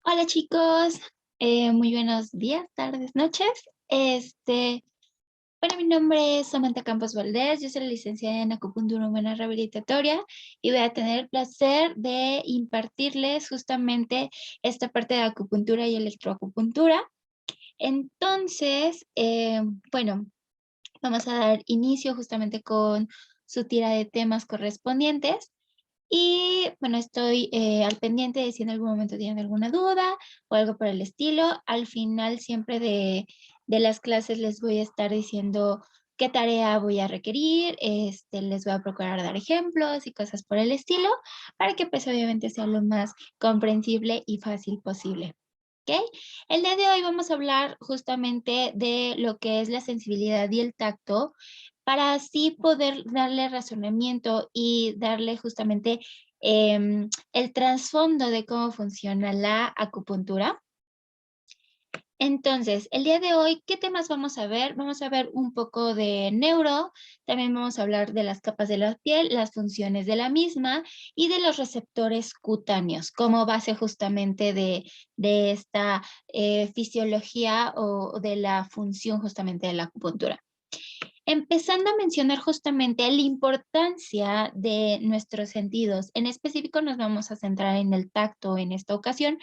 Hola chicos, muy buenos días, tardes, noches. Mi nombre es Samantha Campos Valdés, yo soy la licenciada en acupuntura humana rehabilitatoria y voy a tener el placer de impartirles justamente esta parte de acupuntura y electroacupuntura. Entonces, bueno, vamos a dar inicio justamente con su tira de temas correspondientes. Y bueno, estoy al pendiente de si en algún momento tienen alguna duda o algo por el estilo. Al final siempre de las clases les voy a estar diciendo qué tarea voy a requerir, les voy a procurar dar ejemplos y cosas por el estilo, para que pues obviamente sea lo más comprensible y fácil posible. ¿Ok? El día de hoy vamos a hablar justamente de lo que es la sensibilidad y el tacto, para así poder darle razonamiento y darle justamente el trasfondo de cómo funciona la acupuntura. Entonces, el día de hoy, ¿qué temas vamos a ver? Vamos a ver un poco de neuro, también vamos a hablar de las capas de la piel, las funciones de la misma y de los receptores cutáneos, como base justamente de esta fisiología o de la función justamente de la acupuntura. Empezando a mencionar justamente la importancia de nuestros sentidos. En específico nos vamos a centrar en el tacto en esta ocasión,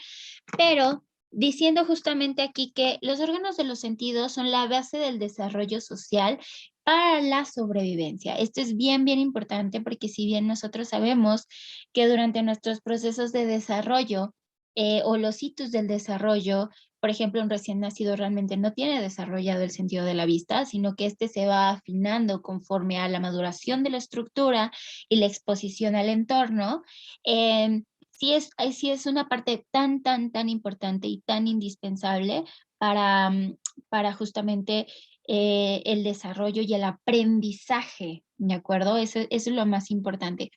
pero diciendo justamente aquí que los órganos de los sentidos son la base del desarrollo social para la sobrevivencia. Esto es bien, bien importante porque si bien nosotros sabemos que durante nuestros procesos de desarrollo o los hitos del desarrollo, por ejemplo, un recién nacido realmente no tiene desarrollado el sentido de la vista, sino que este se va afinando conforme a la maduración de la estructura y la exposición al entorno. Sí es una parte tan, tan, tan importante y tan indispensable para, para justamente el desarrollo y el aprendizaje, ¿de acuerdo? Eso es lo más importante.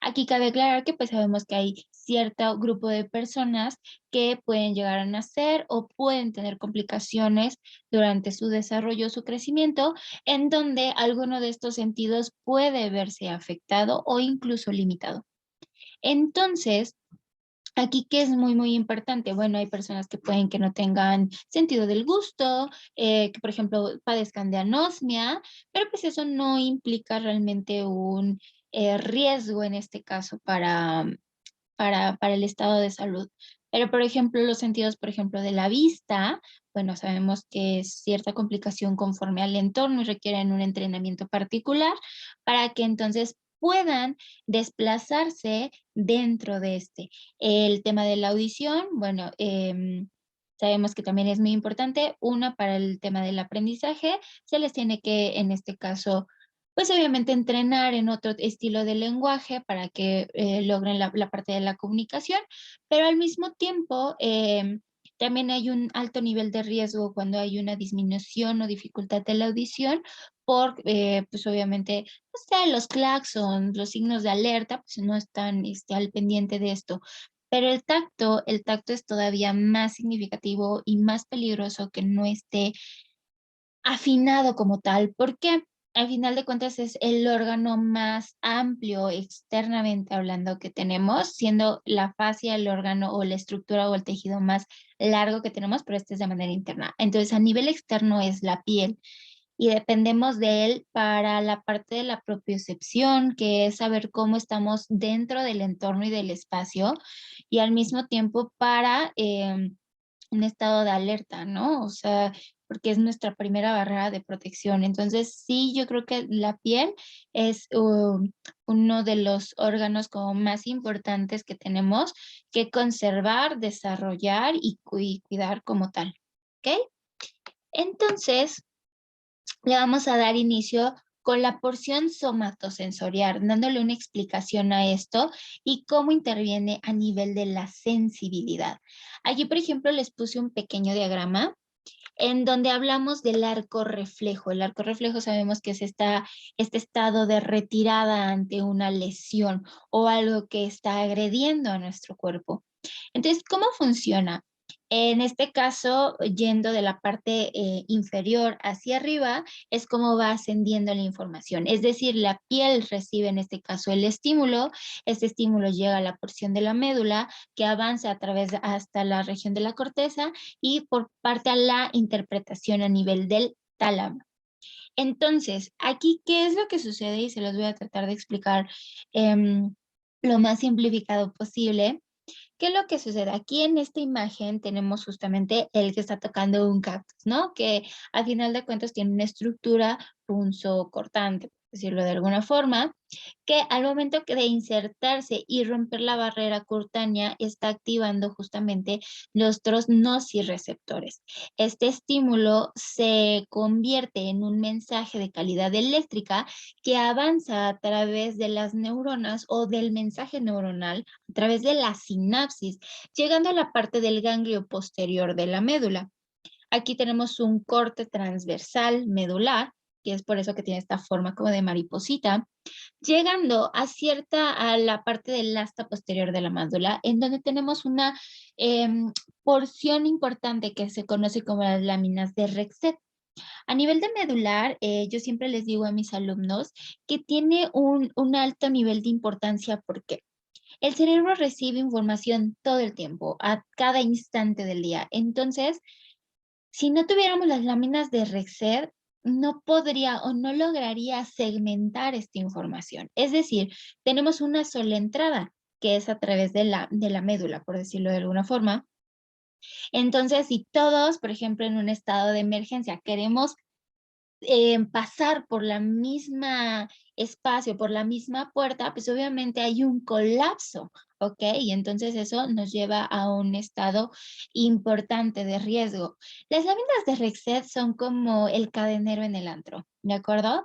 Aquí cabe aclarar que pues sabemos que hay cierto grupo de personas que pueden llegar a nacer o pueden tener complicaciones durante su desarrollo, su crecimiento, en donde alguno de estos sentidos puede verse afectado o incluso limitado. Entonces, aquí que es muy, muy importante, bueno, hay personas que pueden que no tengan sentido del gusto, que por ejemplo padezcan de anosmia, pero pues eso no implica realmente un riesgo en este caso para el estado de salud. Pero, por ejemplo, los sentidos, por ejemplo, de la vista, bueno, sabemos que es cierta complicación conforme al entorno y requieren un entrenamiento particular para que entonces puedan desplazarse dentro de este. El tema de la audición, bueno, sabemos que también es muy importante. Una, para el tema del aprendizaje, se les tiene que, en este caso, pues obviamente entrenar en otro estilo de lenguaje para que logren la parte de la comunicación, pero al mismo tiempo también hay un alto nivel de riesgo cuando hay una disminución o dificultad de la audición por, pues obviamente, no sé, los claxons, los signos de alerta, pues no están al pendiente de esto. Pero el tacto es todavía más significativo y más peligroso que no esté afinado como tal, porque al final de cuentas es el órgano más amplio externamente hablando que tenemos, siendo la fascia el órgano o la estructura o el tejido más largo que tenemos, pero este es de manera interna. Entonces, a nivel externo es la piel y dependemos de él para la parte de la propiocepción, que es saber cómo estamos dentro del entorno y del espacio, y al mismo tiempo para un estado de alerta, ¿no? O sea, porque es nuestra primera barrera de protección. Entonces, sí, yo creo que la piel es uno de los órganos como más importantes que tenemos que conservar, desarrollar y cuidar como tal. ¿Ok? Entonces, le vamos a dar inicio con la porción somatosensorial, dándole una explicación a esto y cómo interviene a nivel de la sensibilidad. Allí, por ejemplo, les puse un pequeño diagrama en donde hablamos del arco reflejo. El arco reflejo sabemos que es este estado de retirada ante una lesión o algo que está agrediendo a nuestro cuerpo. Entonces, ¿cómo funciona? En este caso, yendo de la parte inferior hacia arriba, es como va ascendiendo la información. Es decir, la piel recibe en este caso el estímulo, este estímulo llega a la porción de la médula que avanza a través hasta la región de la corteza y por parte a la interpretación a nivel del tálamo. Entonces, aquí, ¿qué es lo que sucede? Y se los voy a tratar de explicar lo más simplificado posible. ¿Qué es lo que sucede? Aquí en esta imagen tenemos justamente el que está tocando un cactus, ¿no? Que al final de cuentas tiene una estructura punzocortante, por decirlo de alguna forma, que al momento de insertarse y romper la barrera cutánea está activando justamente los nociceptores. Este estímulo se convierte en un mensaje de calidad eléctrica que avanza a través de las neuronas o del mensaje neuronal a través de la sinapsis, llegando a la parte del ganglio posterior de la médula. Aquí tenemos un corte transversal medular, que es por eso que tiene esta forma como de mariposita, llegando a la parte del asta posterior de la médula, en donde tenemos una porción importante que se conoce como las láminas de Rexet. A nivel de medular, yo siempre les digo a mis alumnos que tiene un alto nivel de importancia porque el cerebro recibe información todo el tiempo, a cada instante del día. Entonces, si no tuviéramos las láminas de Rexed, no podría o no lograría segmentar esta información. Es decir, tenemos una sola entrada, que es a través de la médula, por decirlo de alguna forma. Entonces, si todos, por ejemplo, en un estado de emergencia, queremos pasar por la misma espacio, por la misma puerta, pues obviamente hay un colapso, ¿ok? Y entonces eso nos lleva a un estado importante de riesgo. Las láminas de Rexed son como el cadenero en el antro, ¿de acuerdo?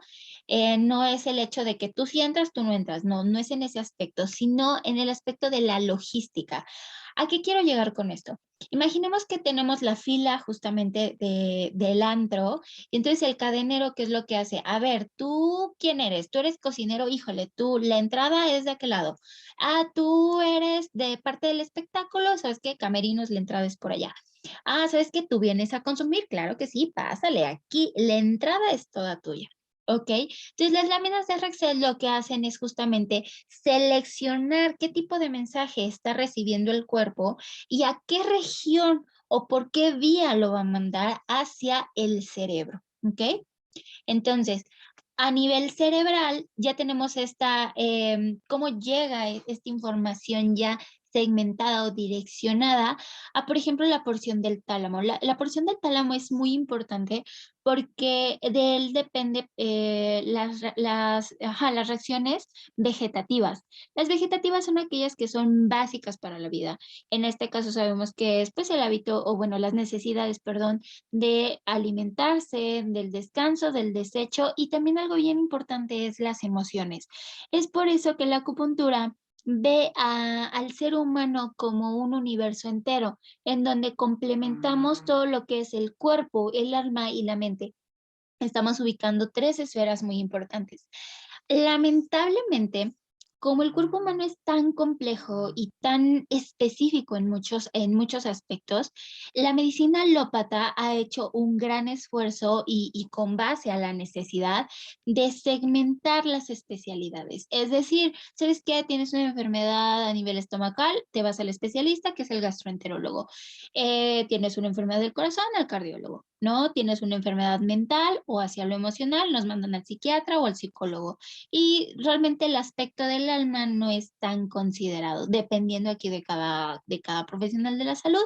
No es el hecho de que tú si entras, tú no entras, no, no es en ese aspecto, sino en el aspecto de la logística. ¿A qué quiero llegar con esto? Imaginemos que tenemos la fila justamente del antro y entonces el cadenero, ¿qué es lo que hace? A ver, ¿tú quién eres? ¿Tú eres cocinero? Híjole, tú, la entrada es de aquel lado. Ah, ¿tú eres de parte del espectáculo? ¿Sabes qué? Camerinos, la entrada es por allá. Ah, ¿sabes qué? ¿Tú vienes a consumir? Claro que sí, pásale aquí. La entrada es toda tuya. ¿Ok? Entonces las láminas de Rexel lo que hacen es justamente seleccionar qué tipo de mensaje está recibiendo el cuerpo y a qué región o por qué vía lo va a mandar hacia el cerebro, ¿ok? Entonces, a nivel cerebral ya tenemos cómo llega esta información ya segmentada o direccionada a, por ejemplo, la porción del tálamo. La porción del tálamo es muy importante porque de él depende las reacciones vegetativas. Las vegetativas son aquellas que son básicas para la vida. En este caso sabemos que es pues el hábito, o bueno, las necesidades, perdón, de alimentarse, del descanso, del desecho y también algo bien importante es las emociones. Es por eso que la acupuntura ve al ser humano como un universo entero, en donde complementamos todo lo que es el cuerpo, el alma y la mente. Estamos ubicando tres esferas muy importantes. Lamentablemente, como el cuerpo humano es tan complejo y tan específico en muchos aspectos, la medicina alópata ha hecho un gran esfuerzo y con base a la necesidad de segmentar las especialidades. Es decir, ¿sabes qué? Tienes una enfermedad a nivel estomacal, te vas al especialista, que es el gastroenterólogo. Tienes una enfermedad del corazón, al cardiólogo. ¿No? Tienes una enfermedad mental o hacia lo emocional, nos mandan al psiquiatra o al psicólogo y realmente el aspecto del alma no es tan considerado, dependiendo aquí de cada profesional de la salud.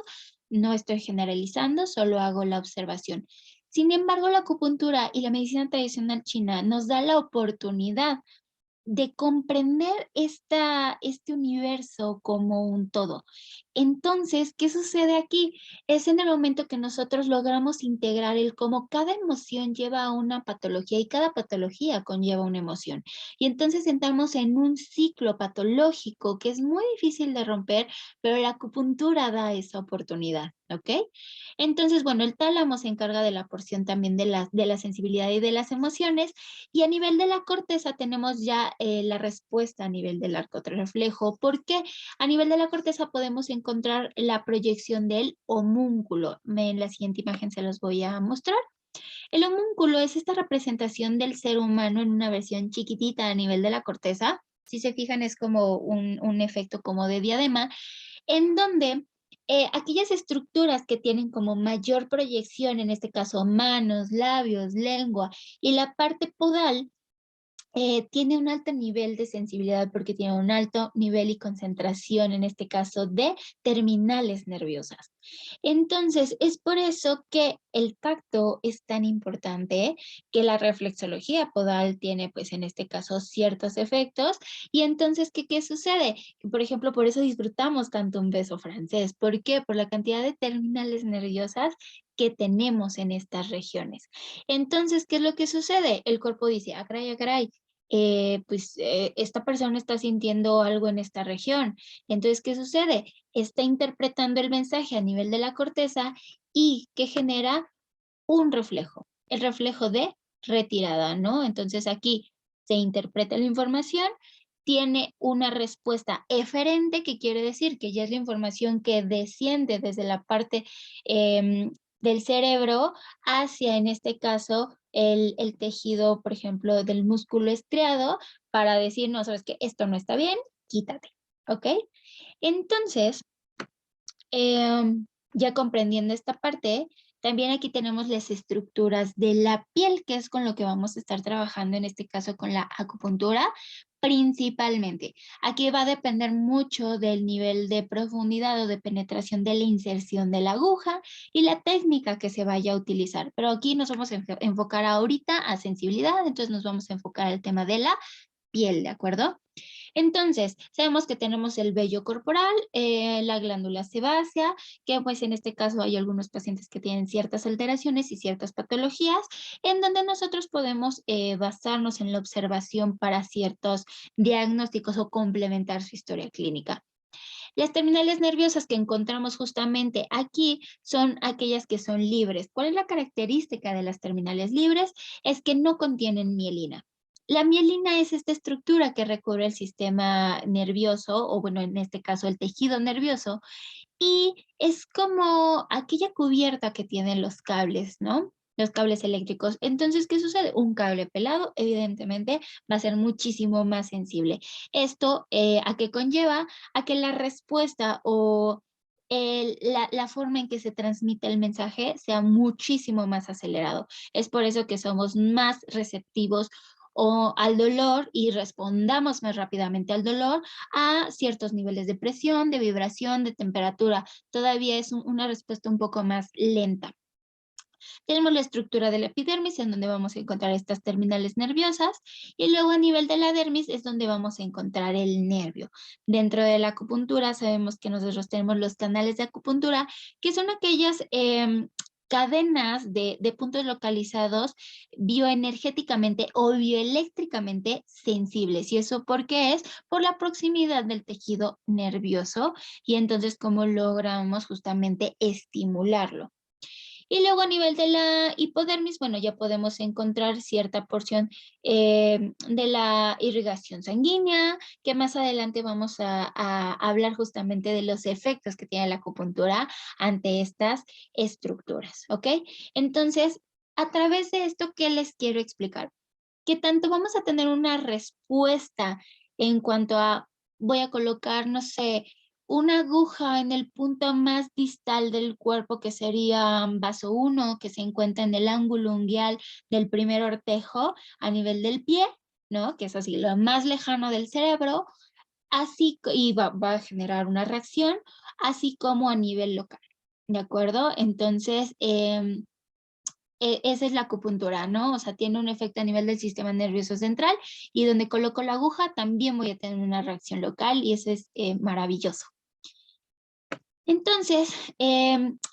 No estoy generalizando, solo hago la observación. Sin embargo, la acupuntura y la medicina tradicional china nos da la oportunidad de comprender este universo como un todo. Entonces, ¿qué sucede aquí? Es en el momento que nosotros logramos integrar el cómo cada emoción lleva a una patología y cada patología conlleva una emoción. Y entonces entramos en un ciclo patológico que es muy difícil de romper, pero la acupuntura da esa oportunidad. ¿ok? Entonces, bueno, el tálamo se encarga de la porción también de la sensibilidad y de las emociones, y a nivel de la corteza tenemos ya la respuesta a nivel del arco reflejo, porque a nivel de la corteza podemos encontrar la proyección del homúnculo. En la siguiente imagen se los voy a mostrar. El homúnculo es esta representación del ser humano en una versión chiquitita a nivel de la corteza. Si se fijan, es como un efecto como de diadema, en donde aquellas estructuras que tienen como mayor proyección, en este caso manos, labios, lengua y la parte podal, tiene un alto nivel de sensibilidad porque tiene un alto nivel y concentración, en este caso, de terminales nerviosas. Entonces, es por eso que el tacto es tan importante, que la reflexología podal tiene, pues, en este caso, ciertos efectos. Y entonces, ¿qué sucede? Por ejemplo, por eso disfrutamos tanto un beso francés. ¿Por qué? Por la cantidad de terminales nerviosas que tenemos en estas regiones. Entonces, ¿qué es lo que sucede? El cuerpo dice, ah, caray, esta persona está sintiendo algo en esta región. Entonces, ¿qué sucede? Está interpretando el mensaje a nivel de la corteza y que genera un reflejo, el reflejo de retirada, ¿no? Entonces aquí se interpreta la información, tiene una respuesta eferente, que quiere decir que ya es la información que desciende desde la parte del cerebro hacia, en este caso, el tejido, por ejemplo, del músculo estriado, para decir, no, sabes que esto no está bien, quítate, ¿ok? Entonces, ya comprendiendo esta parte, también aquí tenemos las estructuras de la piel, que es con lo que vamos a estar trabajando en este caso con la acupuntura, principalmente. Aquí va a depender mucho del nivel de profundidad o de penetración de la inserción de la aguja y la técnica que se vaya a utilizar. Pero aquí nos vamos a enfocar ahorita a sensibilidad, entonces nos vamos a enfocar al tema de la piel, ¿de acuerdo? Entonces, sabemos que tenemos el vello corporal, la glándula sebácea, que pues en este caso hay algunos pacientes que tienen ciertas alteraciones y ciertas patologías, en donde nosotros podemos basarnos en la observación para ciertos diagnósticos o complementar su historia clínica. Las terminales nerviosas que encontramos justamente aquí son aquellas que son libres. ¿Cuál es la característica de las terminales libres? Es que no contienen mielina. La mielina es esta estructura que recubre el sistema nervioso, o bueno, en este caso el tejido nervioso, y es como aquella cubierta que tienen los cables, ¿no? Los cables eléctricos. Entonces, ¿qué sucede? Un cable pelado, evidentemente, va a ser muchísimo más sensible. Esto, ¿a qué conlleva? A que la respuesta o la forma en que se transmite el mensaje sea muchísimo más acelerado. Es por eso que somos más receptivos o al dolor y respondamos más rápidamente al dolor a ciertos niveles de presión, de vibración, de temperatura. Todavía es una respuesta un poco más lenta. Tenemos la estructura de la epidermis, en donde vamos a encontrar estas terminales nerviosas, y luego a nivel de la dermis es donde vamos a encontrar el nervio. Dentro de la acupuntura sabemos que nosotros tenemos los canales de acupuntura, que son aquellas cadenas de puntos localizados bioenergéticamente o bioeléctricamente sensibles. ¿Y eso por qué es? Por la proximidad del tejido nervioso, y entonces cómo logramos justamente estimularlo. Y luego a nivel de la hipodermis, bueno, ya podemos encontrar cierta porción de la irrigación sanguínea, que más adelante vamos a hablar justamente de los efectos que tiene la acupuntura ante estas estructuras, ¿ok? Entonces, a través de esto, ¿qué les quiero explicar? Que tanto vamos a tener una respuesta en cuanto a, voy a colocar, no sé, una aguja en el punto más distal del cuerpo, que sería vaso 1, que se encuentra en el ángulo unguial del primer ortejo a nivel del pie, ¿no? Que es así, lo más lejano del cerebro, así, y va a generar una reacción, así como a nivel local, ¿de acuerdo? Entonces, esa es la acupuntura, ¿no? O sea, tiene un efecto a nivel del sistema nervioso central, y donde coloco la aguja también voy a tener una reacción local, y eso es maravilloso. Entonces,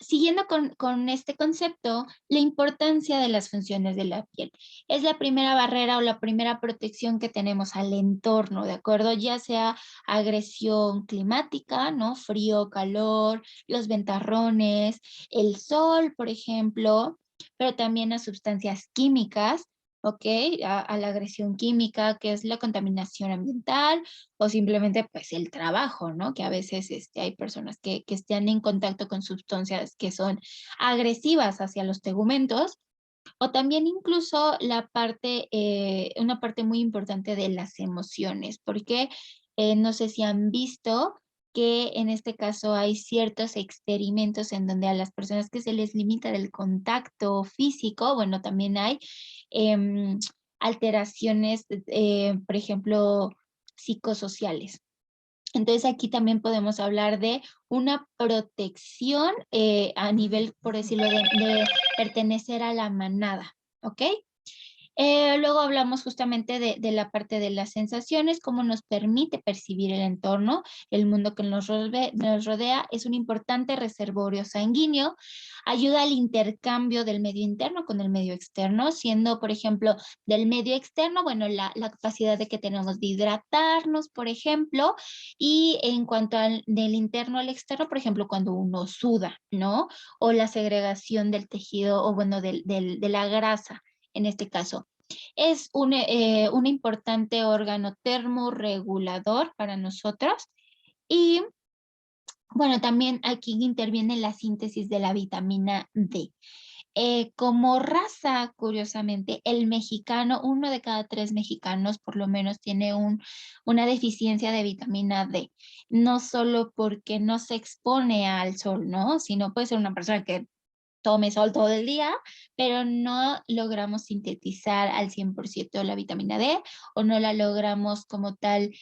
siguiendo con este concepto, la importancia de las funciones de la piel. Es la primera barrera o la primera protección que tenemos al entorno, ¿de acuerdo? Ya sea agresión climática, ¿no? Frío, calor, los ventarrones, el sol, por ejemplo, pero también a sustancias químicas, ¿ok? A la agresión química, que es la contaminación ambiental, o simplemente pues el trabajo, ¿no? Que a veces hay personas que están en contacto con sustancias que son agresivas hacia los tegumentos, o también incluso la parte, una parte muy importante de las emociones, porque no sé si han visto que en este caso hay ciertos experimentos en donde a las personas que se les limita el contacto físico, bueno, también hay em, alteraciones, por ejemplo, psicosociales. Entonces aquí también podemos hablar de una protección a nivel, por decirlo, de pertenecer a la manada, ¿ok? Luego hablamos justamente de la parte de las sensaciones, cómo nos permite percibir el entorno, el mundo que nos rodea, es un importante reservorio sanguíneo, ayuda al intercambio del medio interno con el medio externo, siendo, por ejemplo, del medio externo, bueno, la capacidad de que tenemos de hidratarnos, por ejemplo, y en cuanto al del interno al externo, por ejemplo, cuando uno suda, ¿no? O la segregación del tejido, o bueno, de la grasa en este caso. Es un importante órgano termorregulador para nosotros y bueno, también aquí interviene la síntesis de la vitamina D. Como raza, curiosamente, el mexicano, 1 de cada 3 mexicanos por lo menos tiene una deficiencia de vitamina D. No solo porque no se expone al sol, ¿no? Sino puede ser una persona que tome sol todo el día, pero no logramos sintetizar al 100% la vitamina D o no la logramos como tal,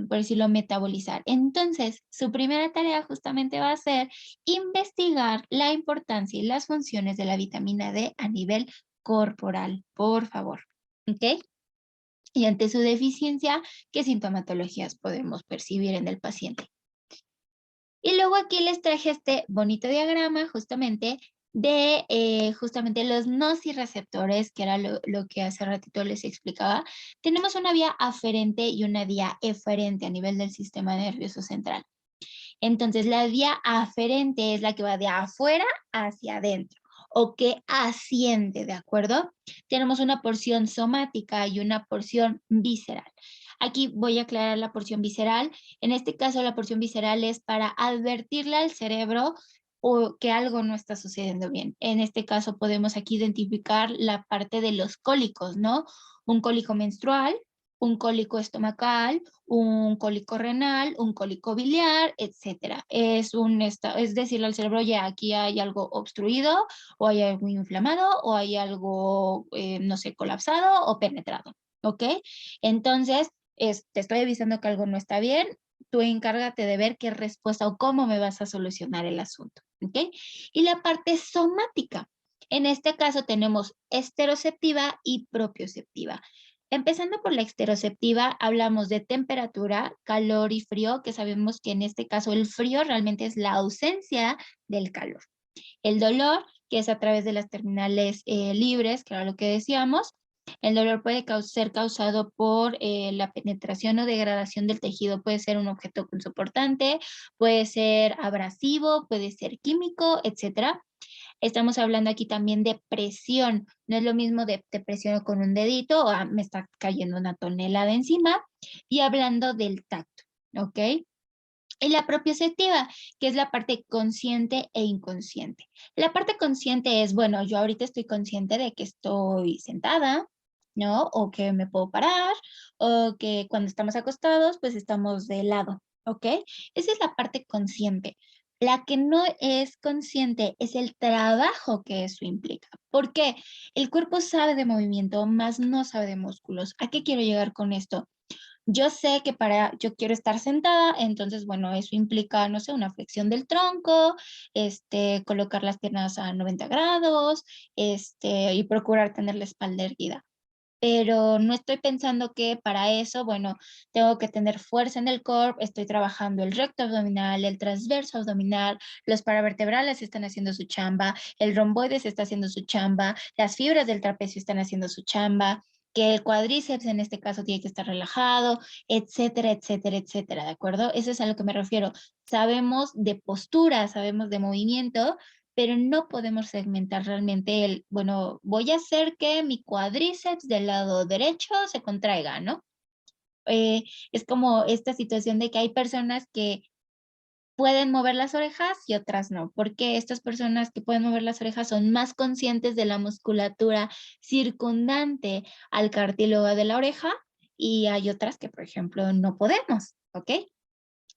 por decirlo, metabolizar. Entonces, su primera tarea justamente va a ser investigar la importancia y las funciones de la vitamina D a nivel corporal, por favor. ¿Ok? Y ante su deficiencia, ¿qué sintomatologías podemos percibir en el paciente? Y luego aquí les traje este bonito diagrama justamente de justamente los nociceptores, que era lo que hace ratito les explicaba. Tenemos una vía aferente y una vía eferente a nivel del sistema nervioso central. Entonces, la vía aferente es la que va de afuera hacia adentro o que asciende, ¿de acuerdo? Tenemos una porción somática y una porción visceral. Aquí voy a aclarar la porción visceral. En este caso, la porción visceral es para advertirle al cerebro o que algo no está sucediendo bien. En este caso, podemos aquí identificar la parte de los cólicos, ¿no? Un cólico menstrual, un cólico estomacal, un cólico renal, un cólico biliar, etcétera. Es decirle al cerebro, ya aquí hay algo obstruido, o hay algo inflamado, o hay algo, no sé, colapsado o penetrado, ¿ok? Entonces, te estoy avisando que algo no está bien, tú encárgate de ver qué respuesta o cómo me vas a solucionar el asunto, ¿ok? Y la parte somática. En este caso tenemos esteroceptiva y propioceptiva. Empezando por la esteroceptiva, hablamos de temperatura, calor y frío, que sabemos que en este caso el frío realmente es la ausencia del calor. El dolor, que es a través de las terminales libres, que era lo que decíamos. El dolor puede ser causado por la penetración o degradación del tejido. Puede ser un objeto punzocortante, puede ser abrasivo, puede ser químico, etcétera. Estamos hablando aquí también de presión. No es lo mismo de te presiono con un dedito o me está cayendo una tonelada encima. Y hablando del tacto, ¿ok? Y la propioceptiva, que es la parte consciente e inconsciente. La parte consciente es, bueno, yo ahorita estoy consciente de que estoy sentada, ¿no? O que me puedo parar, o que cuando estamos acostados, pues estamos de lado, ¿ok? Esa es la parte consciente. La que no es consciente es el trabajo que eso implica. ¿Por qué? El cuerpo sabe de movimiento, más no sabe de músculos. ¿A qué quiero llegar con esto? Yo sé que yo quiero estar sentada, entonces, bueno, eso implica, no sé, una flexión del tronco, colocar las piernas a 90 grados, y procurar tener la espalda erguida. pero no estoy pensando que para eso, bueno, tengo que tener fuerza en el core, estoy trabajando el recto abdominal, el transverso abdominal, los paravertebrales están haciendo su chamba, el romboides está haciendo su chamba, las fibras del trapecio están haciendo su chamba, que el cuádriceps en este caso tiene que estar relajado, etcétera, etcétera, etcétera, ¿de acuerdo? Eso es a lo que me refiero. Sabemos de postura, sabemos de movimiento, pero no podemos segmentar realmente el, bueno, voy a hacer que mi cuádriceps del lado derecho se contraiga, ¿no? Es como esta situación de que hay personas que pueden mover las orejas y otras no, porque estas personas que pueden mover las orejas son más conscientes de la musculatura circundante al cartílago de la oreja y hay otras que, por ejemplo, no podemos, ¿ok?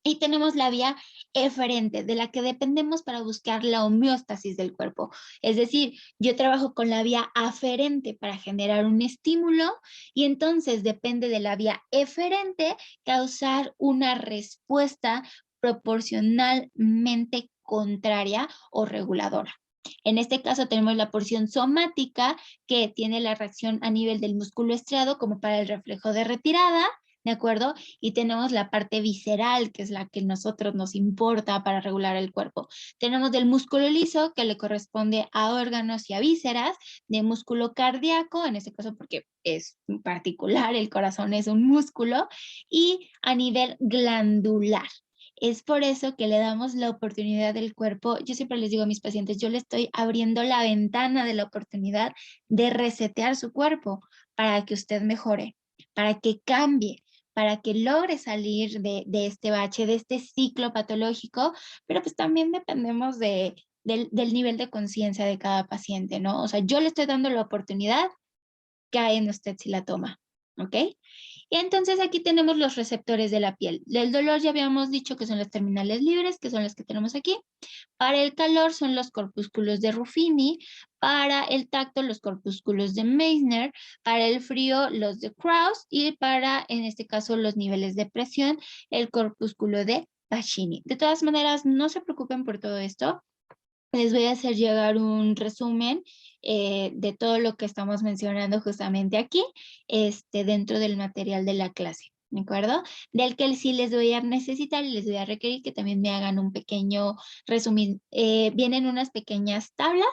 Y tenemos la vía eferente, de la que dependemos para buscar la homeostasis del cuerpo. Es decir, yo trabajo con la vía aferente para generar un estímulo y entonces depende de la vía eferente causar una respuesta proporcionalmente contraria o reguladora. En este caso tenemos la porción somática que tiene la reacción a nivel del músculo estriado como para el reflejo de retirada, ¿de acuerdo? Y tenemos la parte visceral, que es la que a nosotros nos importa para regular el cuerpo. Tenemos del músculo liso, que le corresponde a órganos y a vísceras, de músculo cardíaco, en este caso porque es particular, el corazón es un músculo, y a nivel glandular. Es por eso que le damos la oportunidad del cuerpo. Yo siempre les digo a mis pacientes, yo le estoy abriendo la ventana de la oportunidad de resetear su cuerpo para que usted mejore, para que cambie, para que logre salir de este bache, de este ciclo patológico, pero pues también dependemos del nivel de conciencia de cada paciente, ¿no? O sea, yo le estoy dando la oportunidad, cae en usted si la toma, ¿ok? Y entonces aquí tenemos los receptores de la piel. Del dolor ya habíamos dicho que son las terminales libres, que son las que tenemos aquí. Para el calor son los corpúsculos de Ruffini, para el tacto los corpúsculos de Meissner, para el frío los de Krauss y para, en este caso, los niveles de presión, el corpúsculo de Pacini. De todas maneras, no se preocupen por todo esto. Les voy a hacer llegar un resumen de todo lo que estamos mencionando justamente aquí, dentro del material de la clase. ¿De acuerdo? Del que sí les voy a necesitar y les voy a requerir que también me hagan un pequeño resumen. Vienen unas pequeñas tablas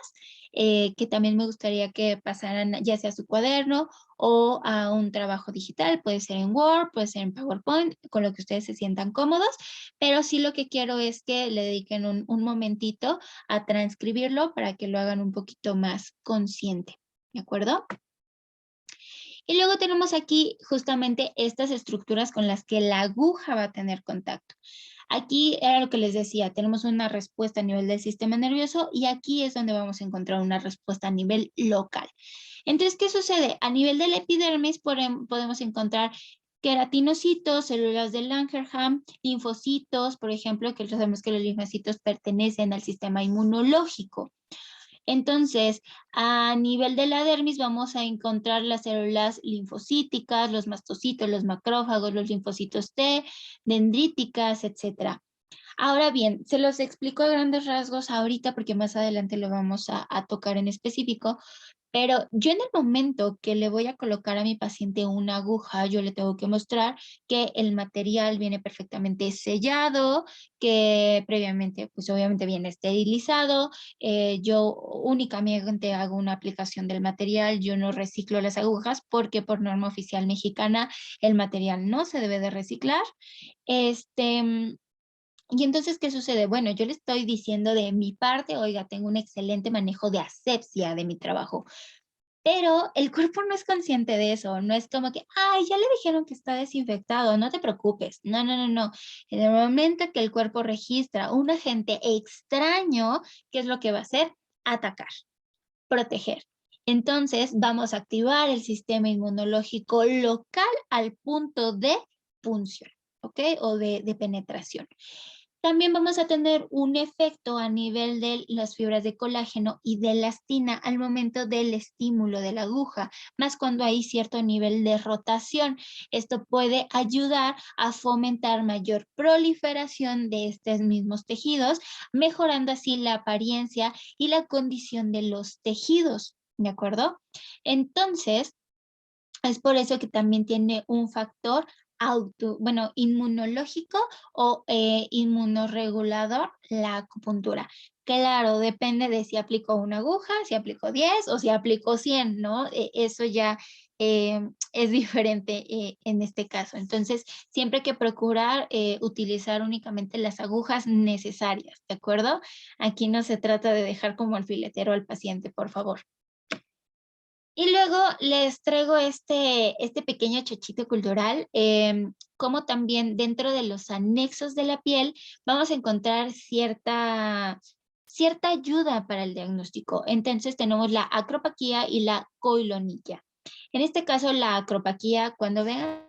que también me gustaría que pasaran ya sea a su cuaderno o a un trabajo digital, puede ser en Word, puede ser en PowerPoint, con lo que ustedes se sientan cómodos, pero sí lo que quiero es que le dediquen un momentito a transcribirlo para que lo hagan un poquito más consciente, ¿de acuerdo? Y luego tenemos aquí justamente estas estructuras con las que la aguja va a tener contacto. Aquí era lo que les decía, tenemos una respuesta a nivel del sistema nervioso y aquí es donde vamos a encontrar una respuesta a nivel local. Entonces, ¿qué sucede? A nivel del epidermis podemos encontrar queratinocitos, células de Langerhans, linfocitos, por ejemplo, que sabemos que los linfocitos pertenecen al sistema inmunológico. Entonces, a nivel de la dermis vamos a encontrar las células linfocíticas, los mastocitos, los macrófagos, los linfocitos T, dendríticas, etcétera. Ahora bien, se los explico a grandes rasgos ahorita porque más adelante lo vamos a tocar en específico, pero yo en el momento que le voy a colocar a mi paciente una aguja, yo le tengo que mostrar que el material viene perfectamente sellado, que previamente, pues obviamente viene esterilizado. Yo únicamente hago una aplicación del material, yo no reciclo las agujas porque por norma oficial mexicana el material no se debe de reciclar. Este, y entonces, ¿qué sucede? Bueno, yo le estoy diciendo de mi parte, oiga, tengo un excelente manejo de asepsia de mi trabajo, pero el cuerpo no es consciente de eso, no es como que, ay, ya le dijeron que está desinfectado, no te preocupes. No, no, no, no. En el momento que el cuerpo registra un agente extraño, ¿qué es lo que va a hacer? Atacar, proteger. Entonces, vamos a activar el sistema inmunológico local al punto de punción, ¿ok? O de penetración. También vamos a tener un efecto a nivel de las fibras de colágeno y de elastina al momento del estímulo de la aguja, más cuando hay cierto nivel de rotación. Esto puede ayudar a fomentar mayor proliferación de estos mismos tejidos, mejorando así la apariencia y la condición de los tejidos, ¿de acuerdo? Entonces, Es por eso que también tiene un factor bueno, inmunológico o inmunorregulador la acupuntura. Claro, depende de si aplico una aguja, si aplico 10 o si aplico 100, ¿no? Eso ya es diferente en este caso. Entonces, siempre hay que procurar utilizar únicamente las agujas necesarias, ¿de acuerdo? Aquí no se trata de dejar como alfiletero al paciente, por favor. Y luego les traigo este pequeño chochito cultural, como también dentro de los anexos de la piel vamos a encontrar cierta ayuda para el diagnóstico. Entonces tenemos la acropaquía y la coilonilla. En este caso, la acropaquía, cuando vean